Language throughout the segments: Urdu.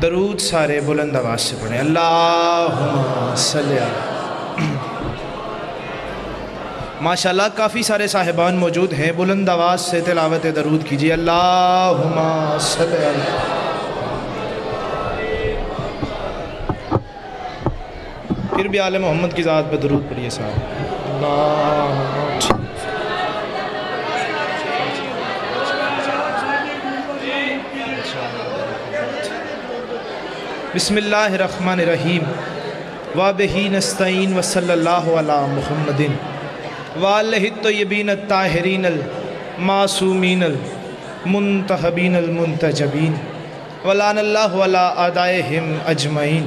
درود سارے بلند آواز سے پڑھیں، اللہم صلی علی۔ ماشاءاللہ کافی سارے صاحبان موجود ہیں، بلند آواز سے تلاوت درود کیجئے، اللہم صلی علی۔ پھر بھی آل محمد کی ذات پہ درود پڑھیے صاحب، اللہم بسم اللہ الرحمن الرحیم وَبِهِ نَسْتَعِينُ وَصَلَّى اللَّهُ عَلَى مُحَمَّدٍ وَآلِهِ الطَّيِّبِينَ الطَّاهِرِينَ الْمَعْصُومِينَ الْمُنْتَخَبِينَ الْمُنْتَجَبِينَ وَلَعَنَ اللَّهُ عَلَى أَعْدَائِهِمْ أَجْمَعِينَ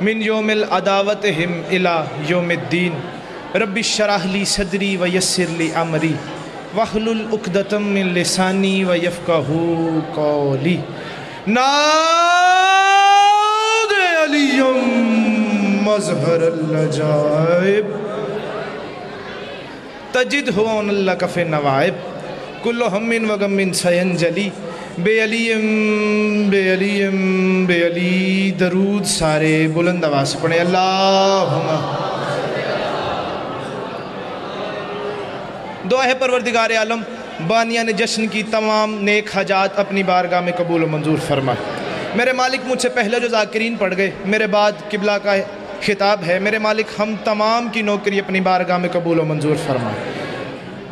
مِنْ يَوْمِ الْعَدَاوَةِ إِلَى يَوْمِ الدِّينِ رَبِّ اشْرَحْ لِي صَدْرِي وَيَسِّرْ لِي أَمْرِي وَاحْلُلْ عُقْدَةً مِنْ لِسَانِي وَيَفْقَهُوا قَوْلِي مظہر العجائب تجد ہون اللہ کف نوائب کل ہم وغم سینجلی بے علیم بے علیم بے علی۔ درود سارے بلند آواز پڑھیں، اللہم۔ دعا ہے پروردگار عالم بانیان جشن کی تمام نیک حاجات اپنی بارگاہ میں قبول و منظور فرمائے۔ میرے مالک مجھ سے پہلے جو ذاکرین پڑھ گئے، میرے بعد قبلہ کا خطاب ہے، میرے مالک ہم تمام کی نوکری اپنی بارگاہ میں قبول و منظور فرمائے۔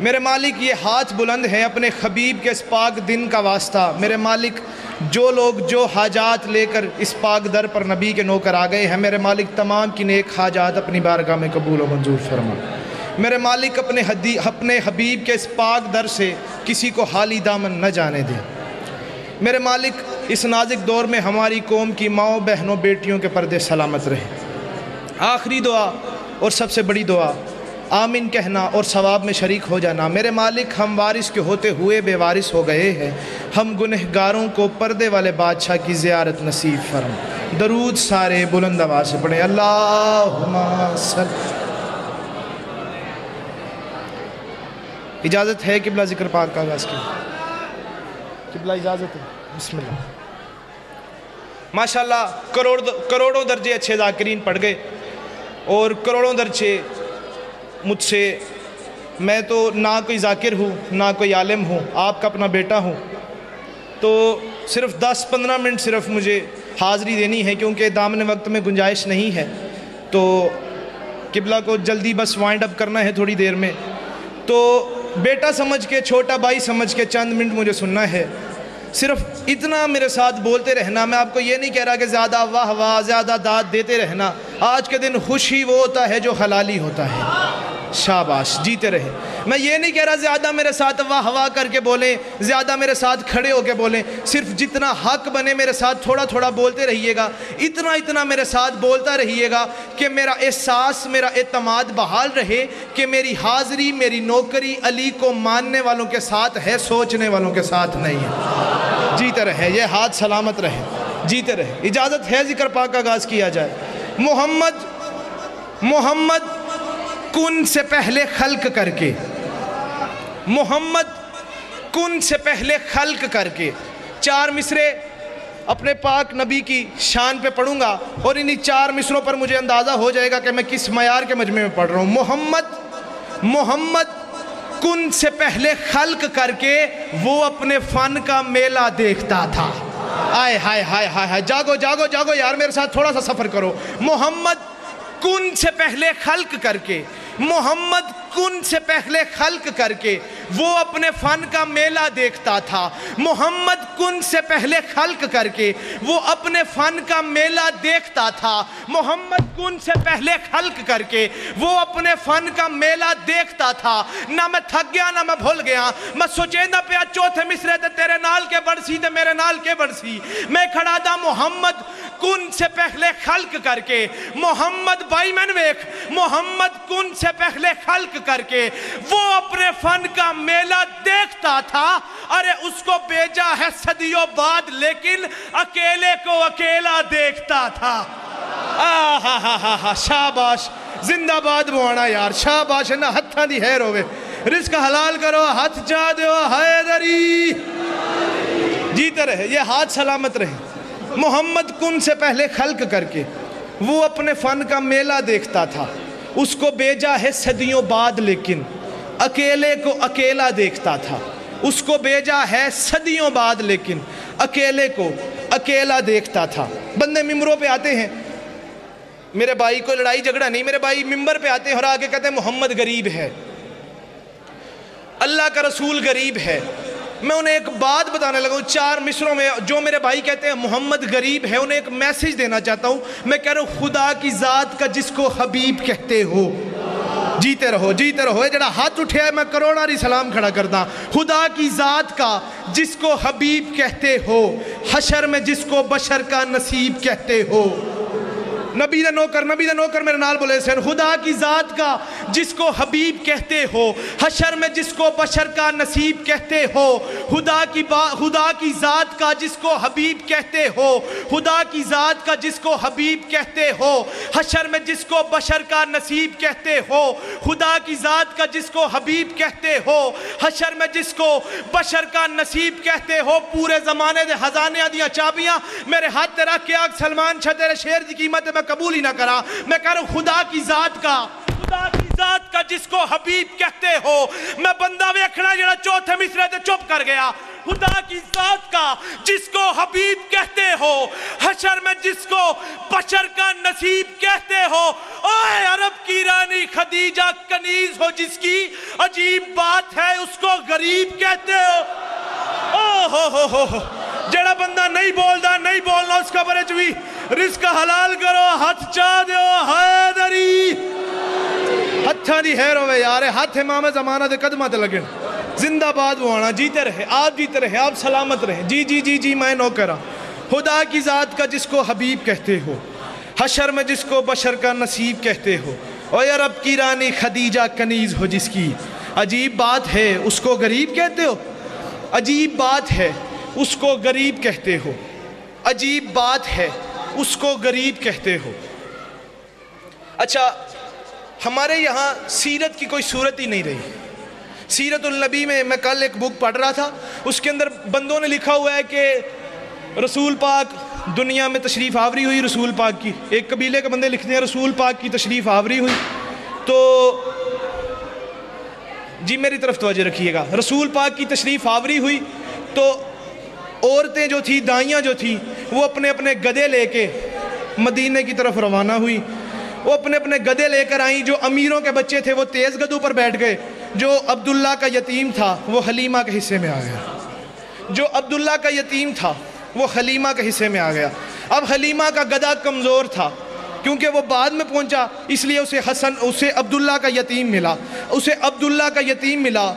میرے مالک یہ ہاتھ بلند ہیں اپنے حبیب کے اس پاک دن کا واسطہ، میرے مالک جو لوگ جو حاجات لے کر اس پاک در پر نبی کے نوکر آ گئے ہیں، میرے مالک تمام کی نیک حاجات اپنی بارگاہ میں قبول و منظور فرمائے۔ میرے مالک اپنے حبیب کے اس پاک در سے کسی کو خالی دامن نہ جانے دیں۔ میرے مالک اس نازک دور میں ہماری قوم کی ماؤں بہنوں بیٹیوں کے پردے سلامت رہے۔ آخری دعا اور سب سے بڑی دعا آمین کہنا اور ثواب میں شریک ہو جانا۔ میرے مالک ہم وارث کے ہوتے ہوئے بے وارث ہو گئے ہیں، ہم گنہگاروں کو پردے والے بادشاہ کی زیارت نصیب فرما۔ درود سارے بلند آواز سے پڑھیں، اللہم صلی۔ اجازت ہے قبلہ ذکر پاک کا آغاز کی؟ قبلہ اجازت ہے؟ بسم اللہ۔ ماشاءاللہ کروڑوں درجے اچھے ذاکرین پڑھ گئے اور کروڑوں درجے مجھ سے، میں تو نہ کوئی ذاکر ہوں نہ کوئی عالم ہوں، آپ کا اپنا بیٹا ہوں، تو صرف 10-15 منٹ صرف مجھے حاضری دینی ہے کیونکہ دامن وقت میں گنجائش نہیں ہے، تو قبلہ کو جلدی بس وائنڈ اپ کرنا ہے تھوڑی دیر میں، تو بیٹا سمجھ کے چھوٹا بھائی سمجھ کے چند منٹ مجھے سننا ہے، صرف اتنا میرے ساتھ بولتے رہنا۔ میں آپ کو یہ نہیں کہہ رہا کہ زیادہ واہ واہ زیادہ داد دیتے رہنا، آج کے دن خوشی وہ ہوتا ہے جو حلالی ہوتا ہے، شاباش جیتے رہے۔ میں یہ نہیں کہہ رہا زیادہ میرے ساتھ واہ واہ کر کے بولیں، زیادہ میرے ساتھ کھڑے ہو کے بولیں، صرف جتنا حق بنے میرے ساتھ تھوڑا تھوڑا بولتے رہیے گا، اتنا میرے ساتھ بولتا رہیے گا کہ میرا احساس میرا اعتماد بحال رہے کہ میری حاضری میری نوکری علی کو ماننے والوں کے ساتھ ہے، سوچنے والوں کے ساتھ نہیں ہے۔ جیتے رہے، یہ ہاتھ سلامت رہے، جیتے رہے۔ اجازت ہے ذکر پاک کا آغاز کیا جائے۔ محمد کن سے پہلے خلق کر کے، محمد کن سے پہلے خلق کر کے، 4 مصرے اپنے پاک نبی کی شان پہ پڑھوں گا اور انہی 4 مصروں پر مجھے اندازہ ہو جائے گا کہ میں کس معیار کے مجمع میں پڑھ رہا ہوں۔ محمد کن سے پہلے خلق کر کے وہ اپنے فن کا میلہ دیکھتا تھا۔ آئے ہائے ہائے ہائے، جاگو جاگو جاگو یار، میرے ساتھ تھوڑا سا سفر کرو۔ محمد کن سے پہلے خلق کر کے، محمد کن سے پہلے خلق کر کے وہ اپنے فن کا میلہ دیکھتا تھا۔ محمد کن سے پہلے خلق کر کے وہ اپنے فن کا میلہ دیکھتا تھا۔ محمد کن سے پہلے خلق کر کے وہ اپنے فن کا میلہ دیکھتا تھا۔ نہ میں تھک گیا نہ میں بھول گیا، میں سوچیندہ پہ چوتھے مصرے تے تیرے نال کے بڑسی تے میرے نال کے بڑسی، میں کھڑا دا محمد کن سے پہلے خلق کر کے۔ محمد بائی میں ویکھ، محمد کن سے پہلے خلق کر کے وہ اپنے فن کا میلہ دیکھتا تھا۔ ارے اس کو بیجا ہے صدیوں بعد لیکن اکیلے کو اکیلا دیکھتا تھا۔ شاباش، زندہ باد بوانا یار، شاباش، نہ ہتھاں دی خیر ہوئے، رزق حلال کرو، ہاتھ چاہ دیو حیدری، جیتے رہے، یہ ہاتھ سلامت رہے۔ محمد کن سے پہلے خلق کر کے وہ اپنے فن کا میلہ دیکھتا تھا، اس کو بھیجا ہے صدیوں بعد لیکن اکیلے کو اکیلا دیکھتا تھا، اس کو بھیجا ہے صدیوں بعد لیکن اکیلے کو اکیلا دیکھتا تھا۔ بندے ممبروں پہ آتے ہیں، میرے بھائی کو لڑائی جھگڑا نہیں، میرے بھائی ممبر پہ آتے ہیں اور آگے کہتے ہیں محمد غریب ہے، اللہ کا رسول غریب ہے۔ میں انہیں ایک بات بتانے لگا ہوں 4 مصروں میں، جو میرے بھائی کہتے ہیں محمد غریب ہے، انہیں ایک میسیج دینا چاہتا ہوں۔ میں کہہ رہا ہوں خدا کی ذات کا جس کو حبیب کہتے ہو، جیتے رہو جیتے رہو، یہ جڑا ہاتھ اٹھے ہے میں کروڑاری سلام کھڑا کرتا ہوں۔ خدا کی ذات کا جس کو حبیب کہتے ہو، حشر میں جس کو بشر کا نصیب کہتے ہو۔ نبی دا نوکر میرے نال بولے سن، خدا کی ذات کا جس کو حبیب کہتے ہو، حشر میں جس کو بشر کا نصیب کہتے ہو، خدا کی ذات کا جس کو حبیب کہتے ہو، خدا کی ذات کا جس کو حبیب کہتے ہو، حشر میں جس کو بشر کا نصیب کہتے ہو، خدا کی ذات کا جس کو حبیب کہتے ہو، حشر میں جس کو بشر کا نصیب کہتے ہو۔ پورے زمانے دے خزانے دیاں چابیاں میرے ہاتھ تے رکھ کے آگ سلمان چھا تیرے شیر دی قیمت میں قبول ہی نہ کرا۔ میں کہہ رہا ہوں خدا کی ذات کا جس کو حبیب کہتے ہو۔ میں بندہ ویکھنا جڑا چوتھے مصرے تے چپ کر گیا۔ خدا کی ذات کا جس کو حبیب کہتے ہو، حشر میں جس کو بشر کا نصیب کہتے ہو۔ اوے عرب کی رانی خدیجہ کنیز ہو جس کی، عجیب بات ہے اس کو غریب کہتے ہو۔ ہو جڑا بندہ نہیں بولنا اس کا برے چوی رزق حلال کرو، ہاتھ چاہ دیو حیدری، ہتھاں دی خیر ہوئے یار، ہاتھ امام زمانہ دے قدمہ تے لگن، زندہ باد وہ آنا، جیتے رہے آپ سلامت رہے۔ جی میں نوکرہ۔ خدا کی ذات کا جس کو حبیب کہتے ہو، حشر میں جس کو بشر کا نصیب کہتے ہو، اور عرب کی رانی خدیجہ کنیز ہو جس کی، عجیب بات ہے اس کو غریب کہتے ہو، عجیب بات ہے اس کو غریب کہتے ہو، عجیب بات ہے اس کو غریب کہتے ہو۔ اچھا ہمارے یہاں سیرت کی کوئی صورت ہی نہیں رہی۔ سیرت النبی میں کل ایک بک پڑھ رہا تھا، اس کے اندر بندوں نے لکھا ہوا ہے کہ رسول پاک دنیا میں تشریف آوری ہوئی، رسول پاک کی ایک قبیلے کے بندے لکھتے ہیں رسول پاک کی تشریف آوری ہوئی تو جی میری طرف توجہ رکھیے گا، رسول پاک کی تشریف آوری ہوئی تو عورتیں جو تھی، دائیاں جو تھی، وہ اپنے اپنے گدے لے کے مدینے کی طرف روانہ ہوئی۔ وہ اپنے اپنے گدے لے کر آئیں، جو امیروں کے بچے تھے وہ تیز گدوں پر بیٹھ گئے، جو عبداللہ کا یتیم تھا وہ حلیمہ کے حصے میں آ گیا، جو عبداللہ کا یتیم تھا وہ حلیمہ کے حصے میں آ گیا۔ اب حلیمہ کا گدہ کمزور تھا کیونکہ وہ بعد میں پہنچا، اس لیے اسے عبداللہ کا یتیم ملا،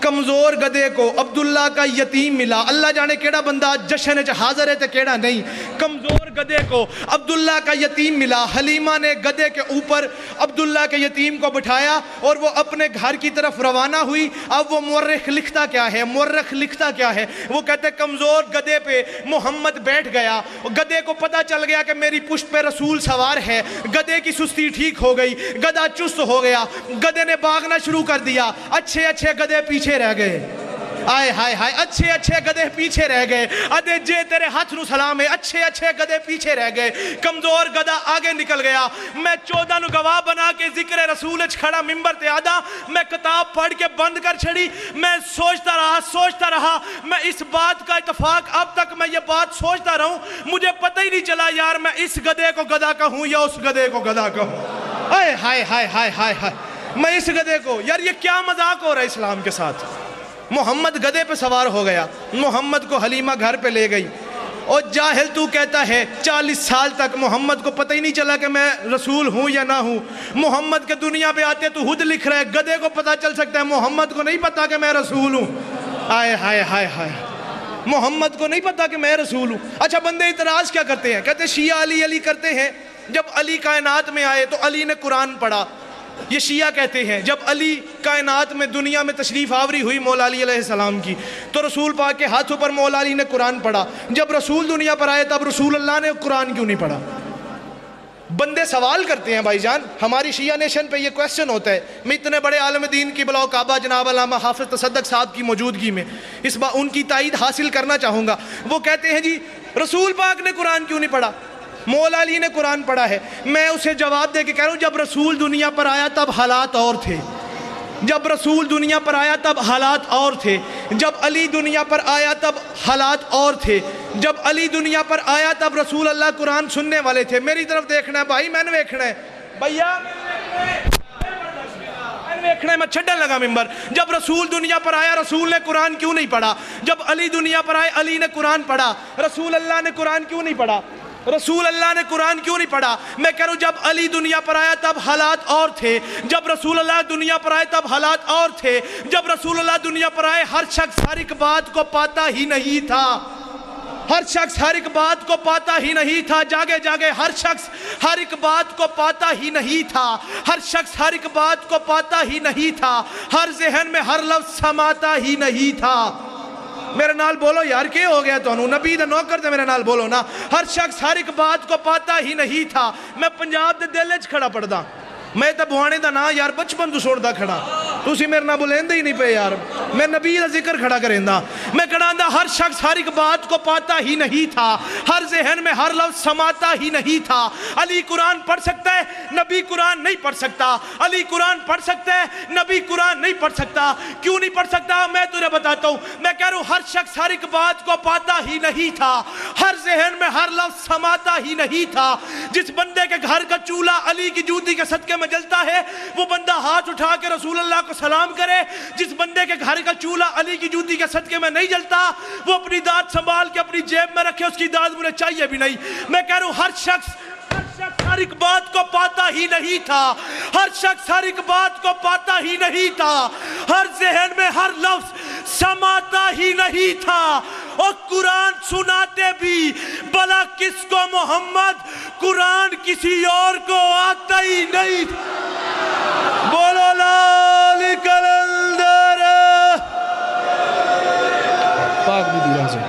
کمزور گدے کو عبداللہ کا یتیم ملا۔ اللہ جانے کیڑا بندہ جشن چ حاضر ہے تے کیڑا نہیں۔ کمزور گدے کو عبداللہ کا یتیم ملا، حلیمہ نے گدے کے اوپر عبداللہ کے یتیم کو بٹھایا اور وہ اپنے گھر کی طرف روانہ ہوئی۔ اب وہ مورخ لکھتا کیا ہے، وہ کہتے کمزور گدے پہ محمد بیٹھ گیا، گدے کو پتہ چل گیا کہ میری پشت پہ رسول سوار ہے، گدے کی سستی ٹھیک ہو گئی، گدہ چست ہو گیا، گدے نے بھاگنا شروع کر دیا۔ اچھے گدے پیچھے رہ گئے، آئے اچھے گدے پیچھے رہ گئے۔ ادے جے تیرے ہاتھ نو سلام ہے، اچھے گدے پیچھے رہ گئے، کمزور گدہ آگے نکل گیا۔ میں 14 نو گواہ بنا کے ذکر رسول اچھ کھڑا ممبر تے آدھا، میں کتاب پڑھ کے بند کر چھڑی، میں سوچتا رہا، میں اس بات کا اتفاق اب تک میں یہ بات سوچتا رہوں، مجھے پتہ ہی نہیں چلا یار میں اس گدے کو گدہ کہوں یا اس گدے کو گدہ کہوں۔ ہائے میں اس گدے کو، یار یہ کیا مذاق ہو رہا ہے اسلام کے ساتھ۔ محمد گدے پہ سوار ہو گیا، محمد کو حلیمہ گھر پہ لے گئی، اور جاہل تو کہتا ہے 40 سال تک محمد کو پتہ ہی نہیں چلا کہ میں رسول ہوں یا نہ ہوں۔ محمد کے دنیا پہ آتے تو خود لکھ رہا ہے، گدے کو پتہ چل سکتا ہے، محمد کو نہیں پتا کہ میں رسول ہوں۔ ہائے محمد کو نہیں پتا کہ میں رسول ہوں۔ اچھا بندے اعتراض کیا کرتے ہیں، کہتے شیعہ علی کرتے ہیں، جب علی کائنات میں آئے تو علی نے قرآن پڑھا۔ یہ شیعہ کہتے ہیں جب علی کائنات میں دنیا میں تشریف آوری ہوئی مولا علی علیہ السلام کی تو رسول پاک کے ہاتھوں پر مولا علی نے قرآن پڑھا، جب رسول دنیا پر آئے تب رسول اللہ نے قرآن کیوں نہیں پڑھا؟ بندے سوال کرتے ہیں بھائی جان، ہماری شیعہ نیشن پہ یہ کویسچن ہوتا ہے۔ میں اتنے بڑے عالم دین کی بلاؤ کعبہ جناب علامہ حافظ تصدق صاحب کی موجودگی میں ان کی تائید حاصل کرنا چاہوں گا۔ وہ کہتے ہیں جی رسول پاک نے قرآن کیوں نہیں پڑھا؟ مولا علی نے قرآن پڑھا ہے۔ میں اسے جواب دے کے کہہ رہا ہوں، جب رسول دنیا پر آیا تب حالات اور تھے، جب رسول دنیا پر آیا تب حالات اور تھے، جب علی دنیا پر آیا تب حالات اور تھے، جب علی دنیا پر آیا تب رسول اللہ قرآن سننے والے تھے۔ میری طرف دیکھنا ہے بھائی، میں نے دیکھنا ہے بھیا، میں چھڑن لگا ممبر۔ جب رسول دنیا پر آیا رسول نے قرآن کیوں نہیں پڑھا؟ جب علی دنیا پر آئے علی نے قرآن پڑھا، رسول اللہ نے قرآن کیوں نہیں پڑھا؟ رسول اللہ نے قرآن کیوں نہیں پڑھا؟ میں کہہ رہا ہوں جب علی دنیا پر آیا تب حالات اور تھے، جب رسول اللہ دنیا پر آئے تب حالات اور تھے، جب رسول اللہ دنیا پر آئے ہر شخص ہر ایک بات کو پاتا ہی نہیں تھا، ہر شخص ہر ایک بات کو پاتا ہی نہیں تھا، جاگے جاگے ہر شخص ہر ایک بات کو پاتا ہی نہیں تھا، ہر شخص ہر ایک بات کو پاتا ہی نہیں تھا، ہر ذہن میں ہر لفظ سماتا ہی نہیں تھا۔ میرے نال بولو یار، کیا ہو گیا تو انہوں نبی دا نوکر دے، میرے نال بولو نا۔ ہر شخص ہر ایک بات کو پاتا ہی نہیں تھا۔ میں پنجاب دے دلچ کھڑا پڑھ دا، میں تا بوانے دا نا یار بچپن تو سوڑ دا کھڑا، تو اسی میرے نا بولین دے ہی نہیں پہ یار، میں نبی دا ذکر کھڑا کریں دا۔ میں کھڑا دا ہر شخص ہر ایک بات کو پاتا ہی نہیں تھا، ہر ذہن میں ہر لفظ سماتا ہی نہیں تھا۔ علی قرآن پڑھ سکتا ہے، نبی قرآن نہیں پڑھ سکتا۔ علی قرآن پڑھ سکتا ہے، نبی قرآن نہیں پڑھ سکتا۔ کیوں نہیں پڑھ سکتا؟ میں تجھے بتاتا ہوں۔ میں کہہ رہا ہوں ہر شخص ہر ایک بات کو پاتا ہی نہیں تھا، ہر ذہن میں ہر لفظ سماتا ہی نہیں تھا۔ جس بندے کے گھر کا چولہا علی کی جوتی کے صدقے میں جلتا ہے وہ بندہ ہاتھ اٹھا کے رسول اللہ کو سلام کرے۔ جس بندے کے گھر کا چولہا علی کی جوتی کے صدقے میں نہیں جلتا وہ اپنی داد سنبھال کے اپنی جیب میں رکھے، اس کی داد مجھے چاہیے بھی نہیں۔ میں کہہ رہا ہوں ہر شخص ہر ایک بات کو پاتا ہی نہیں تھا، ہر شخص ہر ایک بات کو پاتا ہی نہیں تھا، ہر ذہن میں ہر لفظ سماتا ہی نہیں تھا۔ اور قرآن سناتے بھی بلا کس کو محمد، قرآن کسی اور کو آتا ہی نہیں تھا۔ بولو لال کلندر پاک بھی دورہ سے